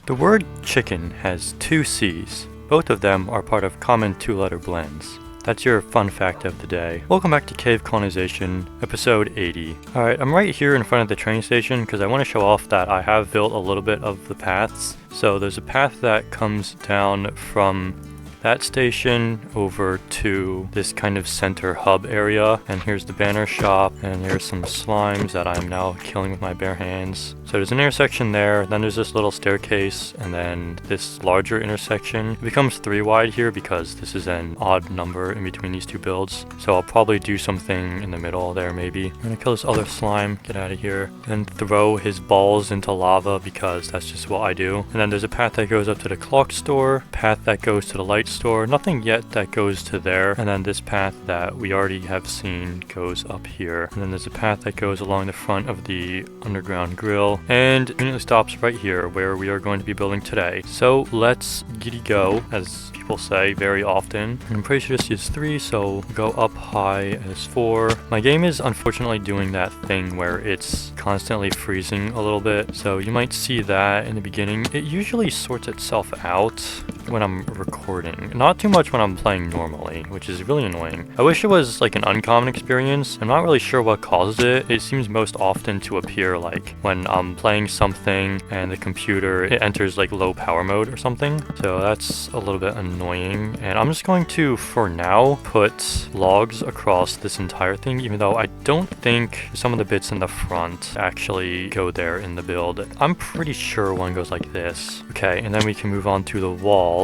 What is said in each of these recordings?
The word chicken has two C's. Both of them are part of common two-letter blends. That's your fun fact of the day. Welcome back to Cave Colonization, episode 80. Alright, I'm right here in front of the train station because I want to show off that I have built a little bit of the paths. So there's a path that comes down from that station over to this kind of center hub area, and here's the banner shop, and here's some slimes that I'm now killing with my bare hands. So there's an intersection there, then there's this little staircase, and then this larger intersection. It becomes 3 wide here because this is an odd number in between these two builds. So I'll probably do something in the middle there maybe. I'm gonna kill this other slime, get out of here, then throw his balls into lava because that's just what I do. And then there's a path that goes up to the clock store, path that goes to the light store, nothing yet that goes to there, and then this path that we already have seen goes up here, and then there's a path that goes along the front of the underground grill and immediately stops right here where we are going to be building today. So let's giddy go, as people say very often. I'm pretty sure this is 3, so go up high as 4. My game is unfortunately doing that thing where it's constantly freezing a little bit, so you might see that in the beginning. It usually sorts itself out when I'm recording, not too much when I'm playing normally, which is really annoying. I wish it was like an uncommon experience. I'm not really sure what causes it. It seems most often to appear like when I'm playing something and the computer, it enters like low power mode or something. So that's a little bit annoying. And I'm just going to, for now, put logs across this entire thing, even though I don't think some of the bits in the front actually go there in the build. I'm pretty sure one goes like this. Okay, and then we can move on to the wall.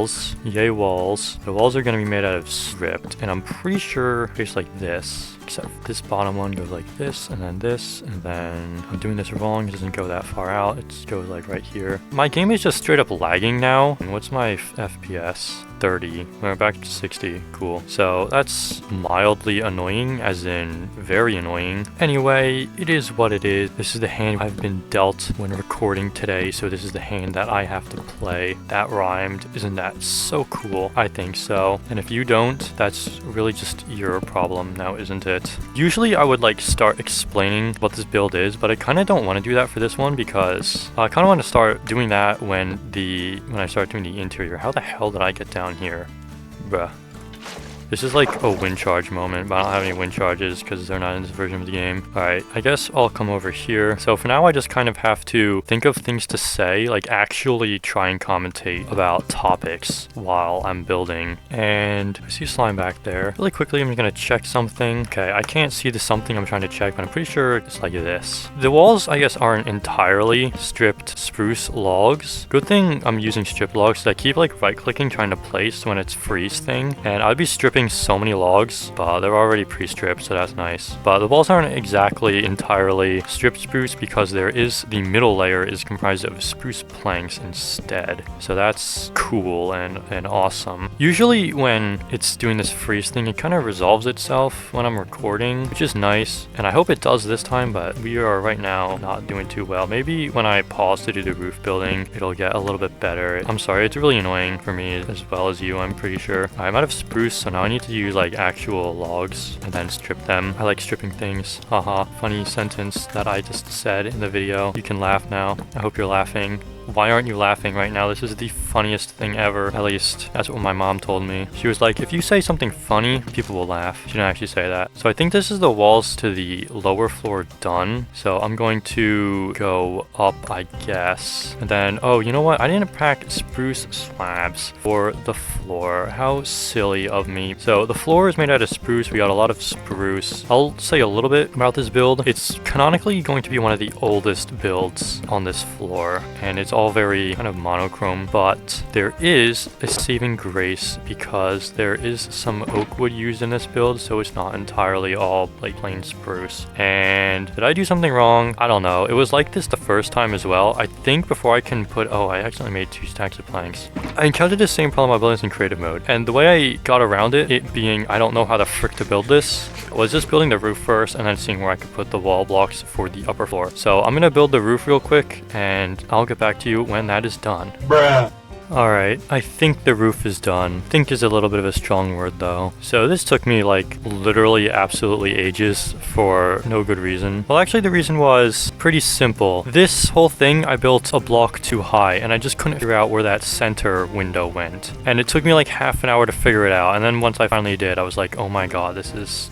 Yay walls. The walls are going to be made out of script, and I'm pretty sure it's like this, except this bottom one goes like this, and then I'm doing this wrong. It doesn't go that far out. It goes like right here. My game is just straight up lagging now. And what's my FPS? 30. We're back to 60. Cool. So that's mildly annoying, as in very annoying. Anyway, it is what it is. This is the hand I've been dealt when recording today, so this is the hand that I have to play. That rhymed. Isn't that so cool? I think so. And if you don't, that's really just your problem now, isn't it? Usually I would like start explaining what this build is, but I kind of don't want to do that for this one because I kind of want to start doing that when I start doing the interior. How the hell did I get down here? Bruh. This is like a wind charge moment, but I don't have any wind charges because they're not in this version of the game. Alright, I guess I'll come over here. So for now, I just kind of have to think of things to say, like actually try and commentate about topics while I'm building. And I see slime back there. Really quickly, I'm going to check something. Okay, I can't see the something I'm trying to check, but I'm pretty sure it's like this. The walls, I guess, aren't entirely stripped spruce logs. Good thing I'm using stripped logs, so I keep like right-clicking trying to place when it's freeze thing. And I'd be stripping so many logs, but they're already pre-stripped, so that's nice. But the walls aren't exactly entirely stripped spruce because the middle layer is comprised of spruce planks instead. So that's cool and awesome. Usually when it's doing this freeze thing, it kind of resolves itself when I'm recording, which is nice. And I hope it does this time, but we are right now not doing too well. Maybe when I pause to do the roof building, it'll get a little bit better. I'm sorry, it's really annoying for me as well as you, I'm pretty sure. I'm out of spruce, so now I need to use like actual logs and then strip them. I like stripping things. Haha, funny sentence that I just said in the video. You can laugh now. I hope you're laughing. Why aren't you laughing right now? This is the funniest thing ever. At least that's what my mom told me. She was like, if you say something funny, people will laugh. She didn't actually say that. So I think this is the walls to the lower floor done. So I'm going to go up, I guess. And then, oh, you know what? I didn't pack spruce slabs for the floor. How silly of me. So the floor is made out of spruce. We got a lot of spruce. I'll say a little bit about this build. It's canonically going to be one of the oldest builds on this floor. And it's all very kind of monochrome, but there is a saving grace because there is some oak wood used in this build, so it's not entirely all like plain spruce. And did I do something wrong? I don't know. It was like this the first time as well. I think before I can I accidentally made 2 stacks of planks. I encountered the same problem while building this in creative mode, and the way I got around it being I don't know how the frick to build this, was just building the roof first and then seeing where I could put the wall blocks for the upper floor. So I'm gonna build the roof real quick and I'll get back to you when that is done. Bruh. Alright, I think the roof is done. Think is a little bit of a strong word though. So this took me like literally absolutely ages for no good reason. Well, actually the reason was pretty simple. This whole thing I built a block too high and I just couldn't figure out where that center window went. And it took me like half an hour to figure it out. And then once I finally did, I was like, oh my god, this is...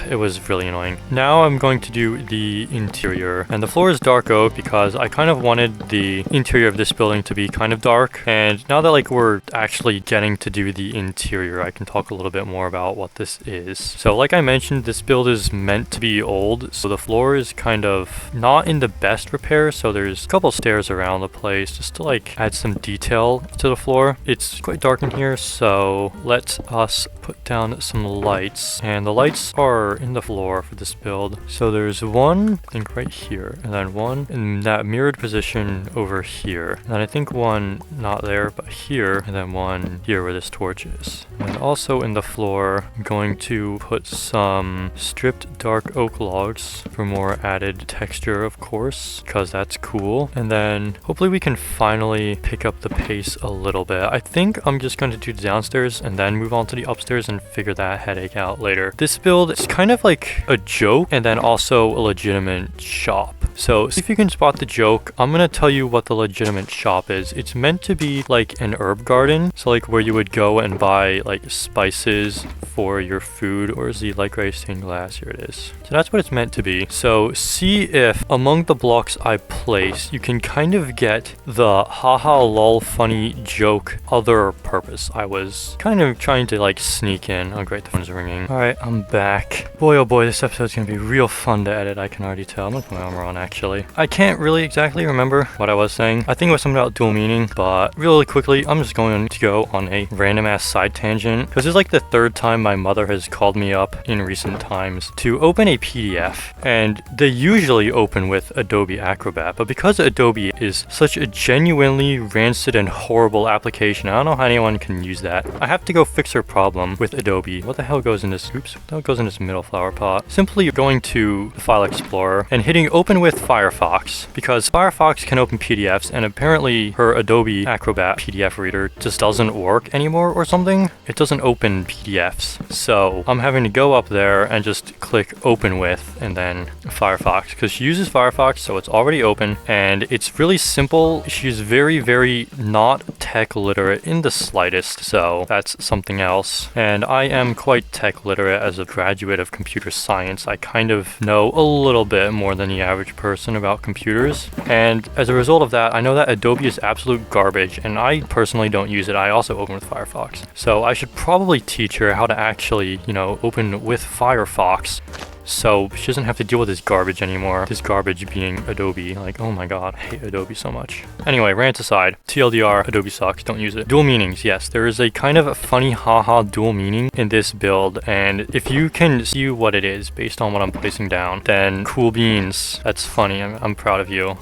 it was really annoying. Now I'm going to do the interior. And the floor is dark oak because I kind of wanted the interior of this building to be kind of dark. And now that like we're actually getting to do the interior, I can talk a little bit more about what this is. So like I mentioned, this build is meant to be old. So the floor is kind of not in the best repair. So there's a couple stairs around the place just to like add some detail to the floor. It's quite dark in here, so let us put down some lights. And the lights are in the floor for this build. So there's one, I think right here, and then one in that mirrored position over here. And I think one not there, but here, and then one here where this torch is. And also in the floor, I'm going to put some stripped dark oak logs for more added texture, of course, because that's cool. And then hopefully we can finally pick up the pace a little bit. I think I'm just going to do the downstairs and then move on to the upstairs and figure that headache out later. This build is kind of like a joke and then also a legitimate shop. So if you can spot the joke, I'm gonna tell you what the legitimate shop is. It's meant to be like an herb garden. So like where you would go and buy like spices for your food. Or is the light gray stained glass? Here it is. So that's what it's meant to be. So see if among the blocks I place, you can kind of get the haha lol funny joke other purpose I was kind of trying to like sneak in. Oh great, the phone's ringing. Alright, I'm back. Boy oh boy, this episode's gonna be real fun to edit, I can already tell. I'm gonna put my armor on actually. I can't really exactly remember what I was saying. I think it was something about dual meaning, but really quickly, I'm just going to go on a random ass side tangent because this is like the third time my mother has called me up in recent times to open a PDF, and they usually open with Adobe Acrobat, but because Adobe is such a genuinely rancid and horrible application, I don't know how anyone can use that. I have to go fix her problem with Adobe. What the hell goes in this? Oops, what the hell goes in this middle flower pot? Simply going to the File Explorer and hitting open with Firefox, because Firefox can open PDFs and apparently her Adobe Acrobat PDF reader just doesn't work anymore or something. It doesn't open PDFs. So I'm having to go up there and just click open with and then Firefox, because she uses Firefox, so it's already open and it's really simple. She's very not tech literate in the slightest, so that's something else. And I am quite tech literate as a graduate of computer science. I kind of know a little bit more than the average person about computers, and as a result of that, I know that Adobe is absolute garbage and I personally don't use it. I also open with Firefox, so I should probably teach her how to actually, you know, open with Firefox so she doesn't have to deal with this garbage anymore. This garbage being Adobe. Like, oh my god, I hate Adobe so much. Anyway, rant aside, TLDR, Adobe sucks, don't use it. Dual meanings, yes, there is a kind of a funny haha dual meaning in this build, and if you can see what it is based on what I'm placing down, then cool beans. That's funny, I'm proud of you.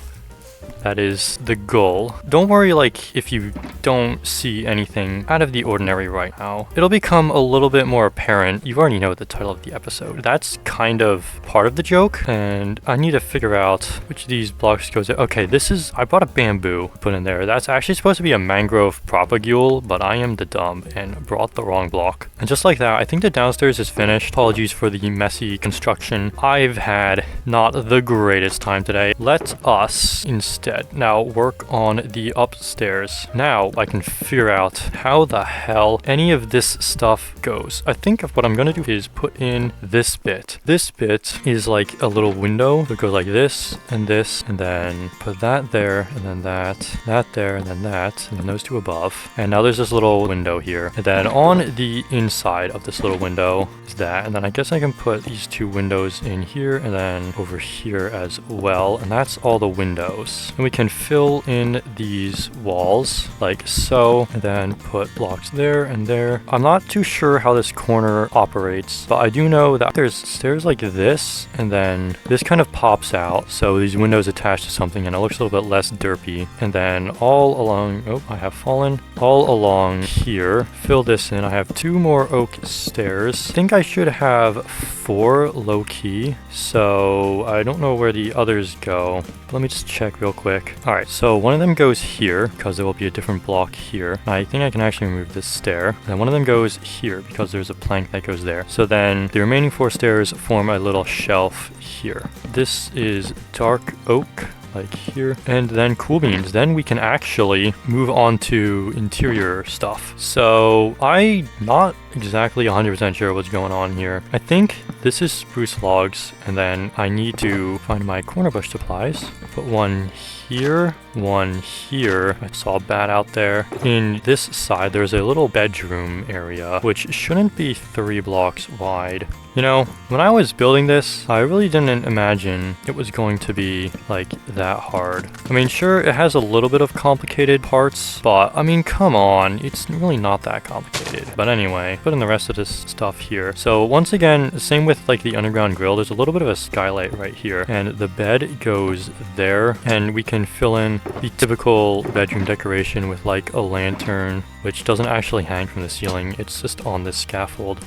That is the goal. Don't worry, like, if you don't see anything out of the ordinary right now. It'll become a little bit more apparent. You already know the title of the episode. That's kind of part of the joke, and I need to figure out which of these blocks goes in. Okay, this is... I bought a bamboo put in there. That's actually supposed to be a mangrove propagule, but I am the dumb and brought the wrong block. And just like that, I think the downstairs is finished. Apologies for the messy construction. I've had not the greatest time today. Let us instead now work on the upstairs. Now I can figure out how the hell any of this stuff goes. I think what I'm gonna do is put in this bit. This bit is like a little window that goes like this, and then put that there, and then that there, and then that, and then those two above. And now there's this little window here. And then on the inside of this little window is that, and then I guess I can put these two windows in here, and then over here as well. And that's all the windows. And we can fill in these walls like so, and then put blocks there and there. I'm not too sure how this corner operates, but I do know that there's stairs like this, and then this kind of pops out, so these windows attached to something and it looks a little bit less derpy. And then all along, oh, I have fallen, all along here, fill this in. I have 2 more oak stairs. I think I should have 4 low-key, so I don't know where the others go. Let me just check real quick. quick. All right, so one of them goes here because there will be a different block here. I think I can actually remove this stair. And one of them goes here because there's a plank that goes there. So then the remaining 4 stairs form a little shelf here. This is dark oak, like here, and then cool beans. Then we can actually move on to interior stuff. So I'm not exactly 100% sure what's going on here. I think this is spruce logs, and then I need to find my corner bush supplies. Put one here, one here. I saw a bat out there. In this side, there's a little bedroom area, which shouldn't be 3 blocks wide. You know, when I was building this, I really didn't imagine it was going to be like that hard. I mean, sure, it has a little bit of complicated parts, but I mean, come on, it's really not that complicated. But anyway, put in the rest of this stuff here. So once again, same with like the underground grill, there's a little bit of a skylight right here, and the bed goes there, and we can fill in the typical bedroom decoration with like a lantern, which doesn't actually hang from the ceiling, it's just on this scaffold.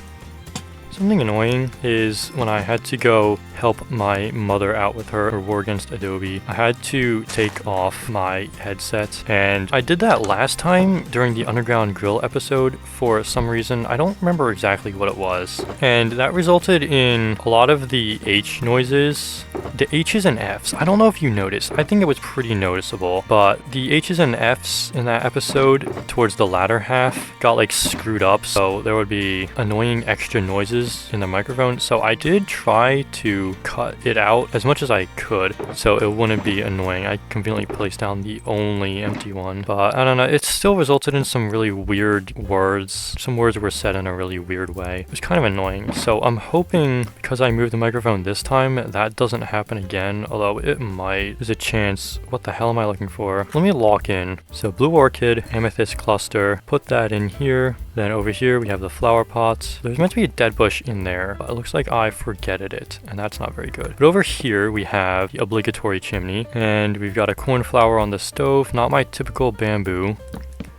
Something annoying is when I had to go help my mother out with her war against Adobe, I had to take off my headset, and I did that last time during the Underground Grill episode for some reason. I don't remember exactly what it was, and that resulted in a lot of the H noises, the H's and F's. I don't know if you noticed, I think it was pretty noticeable, but the H's and F's in that episode towards the latter half got like screwed up, so there would be annoying extra noises in the microphone. So I did try to cut it out as much as I could so it wouldn't be annoying. I conveniently placed down the only empty one, but I don't know, it still resulted in some really weird words. Some words were said in a really weird way. It was kind of annoying. So I'm hoping, because I moved the microphone this time, that doesn't happen again, although it might. There's a chance. What the hell am I looking for? Let me lock in. So blue orchid, amethyst cluster, put that in here. Then over here we have the flower pots. There's meant to be a dead bush in there, but it looks like I forgetted it, and that's not very good. But over here we have the obligatory chimney, and we've got a cornflower on the stove, not my typical bamboo.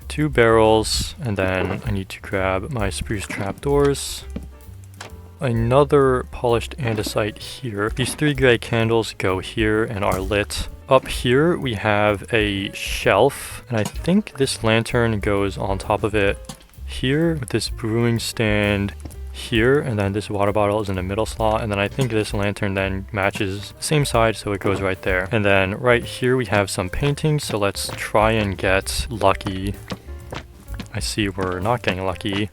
2 barrels, and then I need to grab my spruce trapdoors. Another polished andesite here. These 3 gray candles go here and are lit. Up here we have a shelf, and I think this lantern goes on top of it here, with this brewing stand here, and then this water bottle is in the middle slot, and then I think this lantern then matches the same side, so it goes right there. And then right here we have some paintings, so let's try and get lucky. I see we're not getting lucky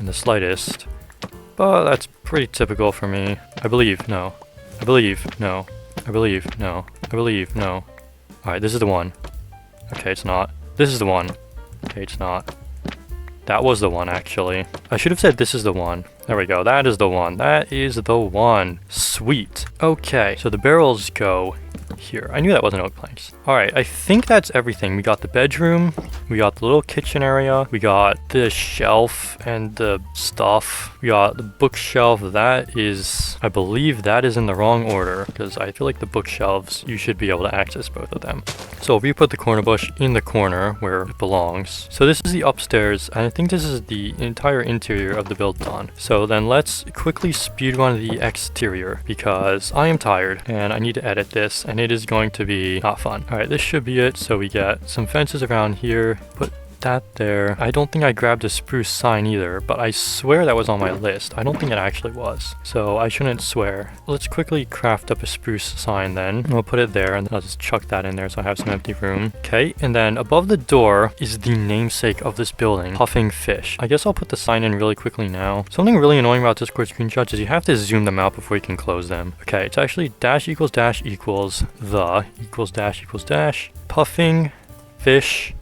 in the slightest, but that's pretty typical for me. I believe, no. I believe, no. I believe, no. I believe, no. Alright, this is the one. Okay, it's not. This is the one. Okay, it's not. That was the one, actually. I should have said this is the one. There we go. That is the one. That is the one. Sweet. Okay, so the barrels go here. I knew that wasn't oak planks. Alright, I think that's everything. We got the bedroom, we got the little kitchen area, we got the shelf and the stuff, we got the bookshelf. That is, I believe that is in the wrong order, because I feel like the bookshelves, you should be able to access both of them. So if we put the corner bush in the corner where it belongs. So this is the upstairs, and I think this is the entire interior of the build done. So then let's quickly speedrun the exterior, because I am tired and I need to edit this, and it is going to be not fun. Alright, this should be it. So we get some fences around here, put that there. I don't think I grabbed a spruce sign either, but I swear that was on my list. I don't think it actually was, so I shouldn't swear. Let's quickly craft up a spruce sign then. We'll put it there, and then I'll just chuck that in there so I have some empty room. Okay, and then above the door is the namesake of this building, Puffing Fish. I guess I'll put the sign in really quickly now. Something really annoying about Discord screenshots is you have to zoom them out before you can close them. Okay, it's actually dash equals the equals dash Puffing Fish.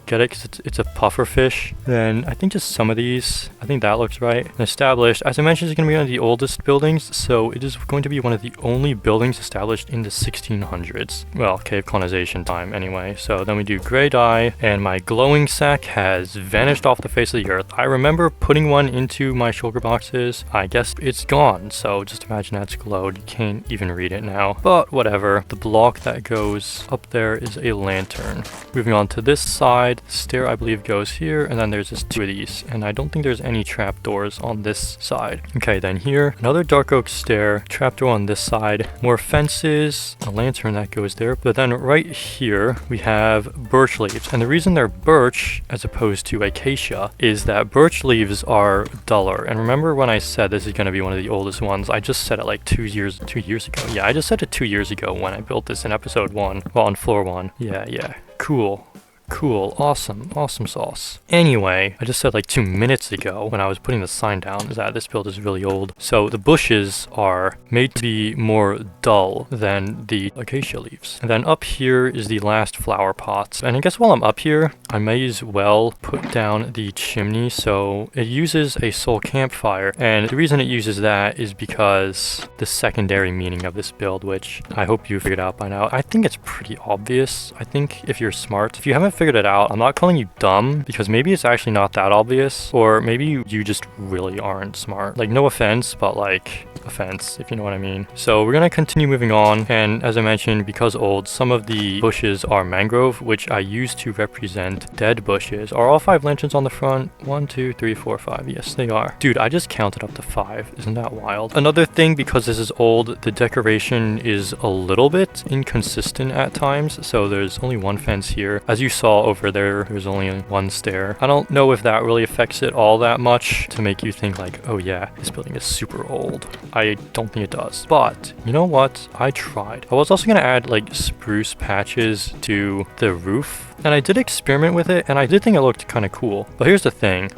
Get it? Because it's a puffer fish. Then I think just some of these, I think that looks right. And established, as I mentioned, it's going to be one of the oldest buildings, so it is going to be one of the only buildings established in the 1600s. Well, cave colonization time anyway. So then we do gray dye, and my glowing sack has vanished off the face of the earth. I remember putting one into my shulker boxes. I guess it's gone, so just imagine that's glowed. You can't even read it now, but whatever. The block that goes up there is a lantern. Moving on to this side, side. The stair I believe goes here, and then there's just 2 of these, and I don't think there's any trapdoors on this side. Okay, then here, another dark oak stair, trapdoor on this side, more fences, a lantern that goes there. But then right here we have birch leaves, and the reason they're birch as opposed to acacia is that birch leaves are duller. And remember when I said this is going to be one of the oldest ones? I just said it like 2 years ago. Yeah, I just said it 2 years ago when I built this in episode 1, well, on floor 1. Yeah, cool, awesome sauce. Anyway, I just said like 2 minutes ago when I was putting the sign down that this build is really old. So the bushes are made to be more dull than the acacia leaves. And then up here is the last flower pots. And I guess while I'm up here, I may as well put down the chimney. So it uses a soul campfire. And the reason it uses that is because the secondary meaning of this build, which I hope you figured out by now. I think it's pretty obvious. I think if you're smart, if you haven't figured it out, I'm not calling you dumb, because maybe it's actually not that obvious, or maybe you just really aren't smart. Like, no offense, but like, offense, if you know what I mean. So we're gonna continue moving on, and as I mentioned, because old, some of the bushes are mangrove, which I use to represent dead bushes. Are all 5 lanterns on the front? 1, 2, 3, 4, 5. Yes, they are. Dude, I just counted up to 5. Isn't that wild? Another thing, because this is old, the decoration is a little bit inconsistent at times. So there's only 1 fence here. As you saw over there's only 1 stair. I don't know if that really affects it all that much to make you think like, oh yeah, this building is super old. I don't think it does. But you know what? I tried. I was also gonna add like spruce patches to the roof, and I did experiment with it, and I did think it looked kind of cool. But here's the thing.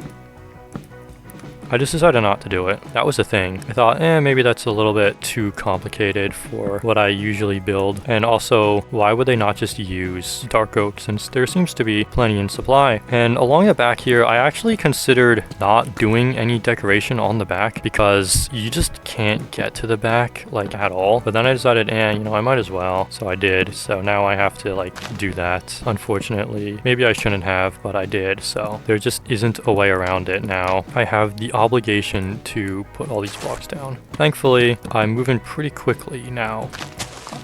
I just decided not to do it. That was the thing. I thought, maybe that's a little bit too complicated for what I usually build. And also, why would they not just use dark oak, since there seems to be plenty in supply? And along the back here, I actually considered not doing any decoration on the back because you just can't get to the back like at all. But then I decided, I might as well. So I did. So now I have to like do that. Unfortunately, maybe I shouldn't have, but I did. So there just isn't a way around it now. I have the obligation to put all these blocks down. Thankfully, I'm moving pretty quickly now.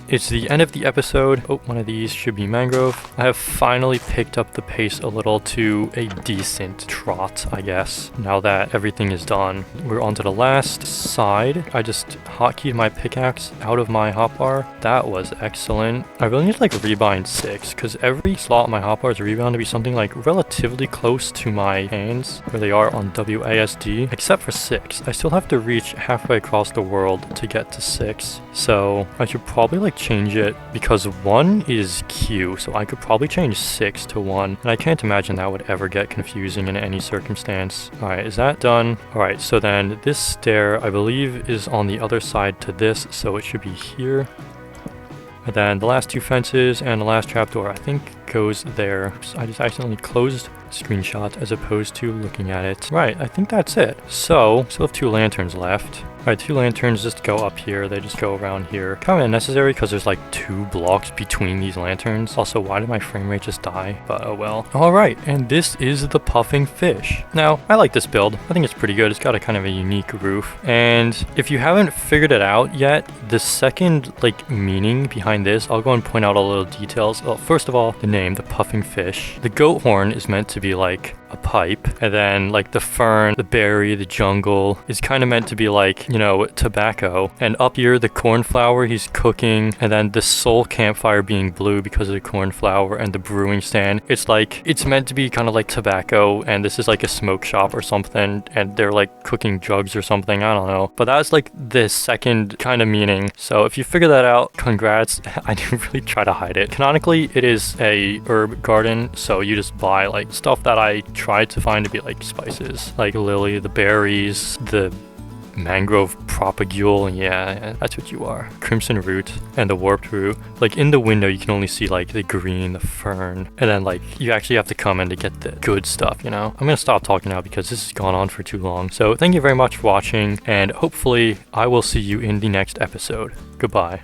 It's the end of the episode. Oh, one of these should be mangrove. I have finally picked up the pace a little to a decent trot, I guess. Now that everything is done, we're on to the last side. I just hotkeyed my pickaxe out of my hotbar. That was excellent. I really need to like rebind 6, because every slot in my hotbar is rebound to be something like relatively close to my hands, where they are on WASD, except for 6. I still have to reach halfway across the world to get to 6. So I should probably like change it, because 1 is Q, so I could probably change 6 to 1, and I can't imagine that would ever get confusing in any circumstance. Alright, is that done? Alright, so then this stair, I believe, is on the other side to this, so it should be here. And then the last 2 fences and the last trapdoor, I think, goes there. So I just accidentally closed screenshot as opposed to looking at it. Right, I think that's it. So, still have 2 lanterns left. Alright, 2 lanterns just go up here, they just go around here. Kind of unnecessary because there's like 2 blocks between these lanterns. Also, why did my frame rate just die? But oh well. Alright, and this is the puffing fish. Now, I like this build. I think it's pretty good. It's got a kind of a unique roof. And if you haven't figured it out yet, the second like meaning behind this, I'll go and point out all the little details. Well, first of all, the name, the puffing fish. The goat horn is meant to be like a pipe, and then like the fern, the berry, the jungle is kind of meant to be like, tobacco. And up here, the cornflower he's cooking, and then the soul campfire being blue because of the cornflower, and the brewing stand, it's like, it's meant to be kind of like tobacco, and this is like a smoke shop or something, and they're like cooking drugs or something, I don't know. But that's like the second kind of meaning. So if you figure that out, congrats. I didn't really try to hide it. Canonically, it is a herb garden, so you just buy like stuff that I tried to find to be like spices, like lily, the berries, the mangrove propagule, yeah, that's what you are. Crimson root and the warped root. Like in the window you can only see like the green, the fern, and then like you actually have to come in to get the good stuff, I'm gonna stop talking now because this has gone on for too long. So thank you very much for watching, and hopefully I will see you in the next episode. Goodbye.